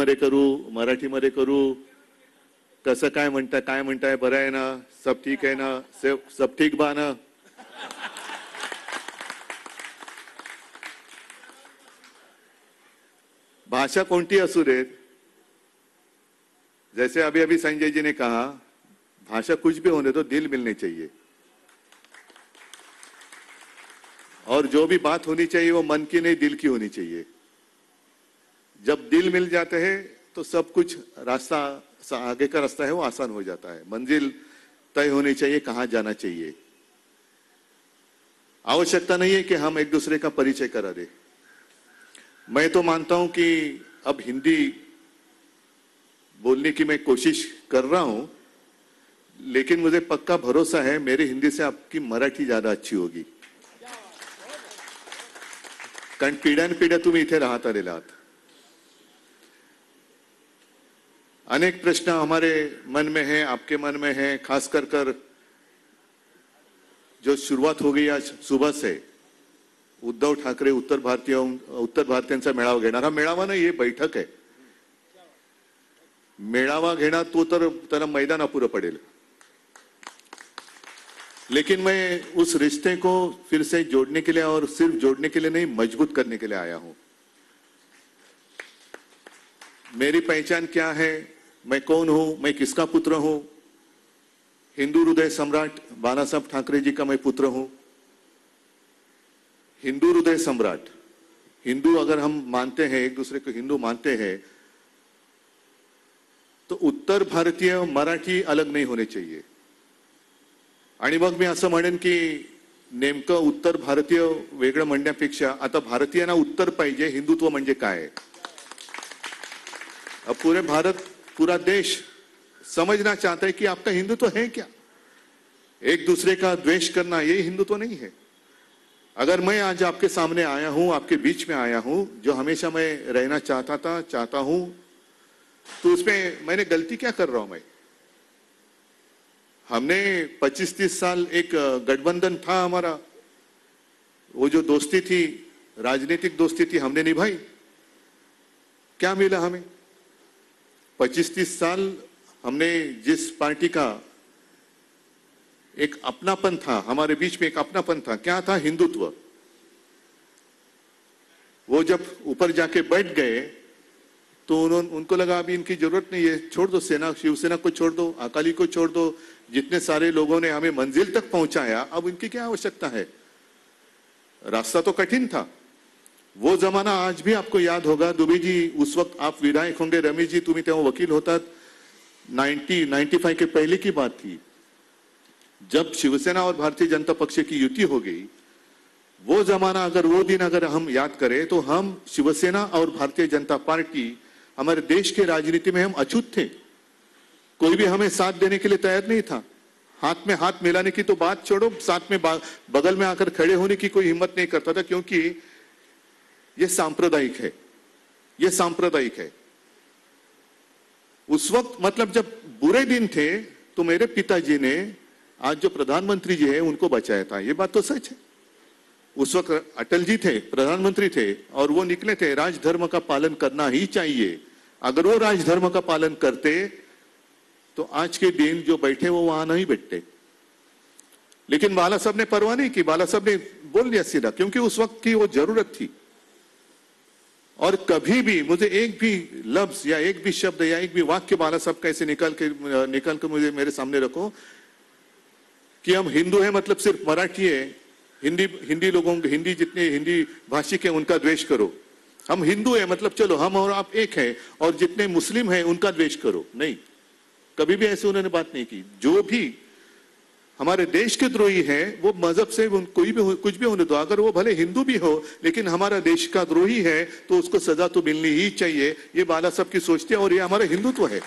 हिंदीमध्ये करू, मराठीमध्ये करू, कसं काय म्हणताय, बरं आहे ना, सब ठीक आहे ना, सब ठीक बा ना. भाषा कोणती असू देत, जैसे अभी अभी संजय जी ने कहा, भाषा कुछ भी होने दो, दिल मिलने चाहिए. और जो भी बात होनी चाहिए वो मन की नहीं, दिल की होनी चाहिए. जब दिल मिल जाते हैं तो सब कुछ रास्ता, आगे का रास्ता है वो आसान हो जाता है. मंजिल तय होनी चाहिए, कहां जाना चाहिए. आवश्यकता नहीं है कि हम एक दूसरे का परिचय करा दे. मैं तो मानता हूं कि अब हिंदी बोलने की मैं कोशिश कर रहा हूं, लेकिन मुझे पक्का भरोसा है मेरी हिंदी से आपकी मराठी ज्यादा अच्छी होगी. कारण पिढ्यानपिढ्या तुम्ही इथे राहत आलेला आहात. अनेक प्रश्न हमारे मन में है, आपके मन में है, खास कर जो शुरुआत हो गई आज सुबह से. उद्धव ठाकरे उत्तर भारतीयांचा मेळावा घेणार. हा मेळावा नाही, ये बैठक है. मेळावा घेणार तो तर त्याला मैदान अपुरं पडेल. लेकिन मैं उस रिश्ते को फिर से जोड़ने के लिए, और सिर्फ जोड़ने के लिए नहीं, मजबूत करने के लिए आया हूं. मेरी पहचान क्या है, मैं कौन हूं, मैं किसका पुत्र हूं. हिंदू हृदय सम्राट बाला साहब ठाकरे जी का मैं पुत्र हूं. हिंदू हृदय सम्राट, हिंदू अगर हम मानते हैं, एक दूसरे को हिंदू मानते हैं, तो उत्तर भारतीय मराठी अलग नहीं होने चाहिए. आणि मग मी असं म्हणेन की नेमकं उत्तर भारतीय वेगळं म्हणण्यापेक्षा आता भारतीयांना उत्तर पाहिजे, हिंदुत्व म्हणजे काय. अब पूरे भारत, पूरा देश समझना चाहता है कि आपका हिंदुत्व है क्या. एक दूसरे का द्वेष करना ये हिंदुत्व नहीं है. अगर मैं आज आपके सामने आया हूं, आपके बीच में आया हूं, जो हमेशा मैं रहना चाहता हूं, तो उसमें मैंने गलती क्या कर रहा हूं. मैं, हमने 25-30 साल एक गठबंधन था हमारा, वो जो दोस्ती थी, राजनीतिक दोस्ती थी, हमने निभाई. क्या मिला हमें? 25-30 साल हमने जिस पार्टी का एक अपनापन था, हमारे बीच में एक अपनापन था, क्या था? हिंदुत्व. वो जब ऊपर जाके बैठ गए तो उनको लगा अभी इनकी जरूरत नहीं है, छोड़ दो, सेना, शिवसेना को छोड़ दो, अकाली को छोड़ दो, जितने सारे लोगों ने हमें मंजिल तक पहुंचाया, अब इनकी क्या आवश्यकता है. रास्ता तो कठिन था. वो जमाना आज भी आपको याद होगा. दुबे जी उस वक्त आप विधायक होंगे, रमेश जी तुम्हें तेव्हा वकील होतात. 95 के पहले की बात थी, जब शिवसेना और भारतीय जनता पक्ष की युति हो गई. वो जमाना, अगर वो दिन अगर हम याद करें, तो हम शिवसेना और भारतीय जनता पार्टी हमारे देश के राजनीति में हम अछूत थे. कोई भी हमें साथ देने के लिए तैयार नहीं था. हाथ में हाथ मिलाने की तो बात छोड़ो, साथ में बगल में आकर खड़े होने की कोई हिम्मत नहीं करता था, क्योंकि ये सांप्रदायिक है. ये सांप्रदायिक है. उस वक्त मतलब जब बुरे दिन थे तो मेरे पिताजी ने आज जो प्रधानमंत्री जी है उनको बचाया था. ये बात तो सच है. उस वक्त अटल जी थे, प्रधानमंत्री थे, और वो निकले थे राजधर्म का पालन करना ही चाहिए. अगर वो राजधर्म का पालन करते तो आज के दिन जो बैठे वो वहां नहीं बैठते. लेकिन बाला साहब ने परवाह नहीं की. बाला साहब ने बोल दिया सीधा, क्योंकि उस वक्त की वो जरूरत थी. और कभी भी मुझे एक भी लफ्ज या एक भी शब्द या एक भी वाक्य बाला साहब का ऐसे निकाल कर मुझे मेरे सामने रखो कि हम हिंदू हैं मतलब सिर्फ मराठी है, हिंदी लोगों, हिंदी जितने हिंदी भाषिक है उनका द्वेष करो. हम हिंदू है मतलब चलो हम और आप एक हैं, और जितने मुस्लिम हैं उनका द्वेष करो. नहीं, कभी भी ऐसे उन्होंने बात नहीं की. जो भी हमारे देश के द्रोही हैं वो मजहब से कोई भी कुछ भी होने दो, अगर वो भले हिंदू भी हो लेकिन हमारा देश का द्रोही है तो उसको सजा तो मिलनी ही चाहिए. ये बाला साहब की सोच थी और ये हमारा हिंदुत्व है.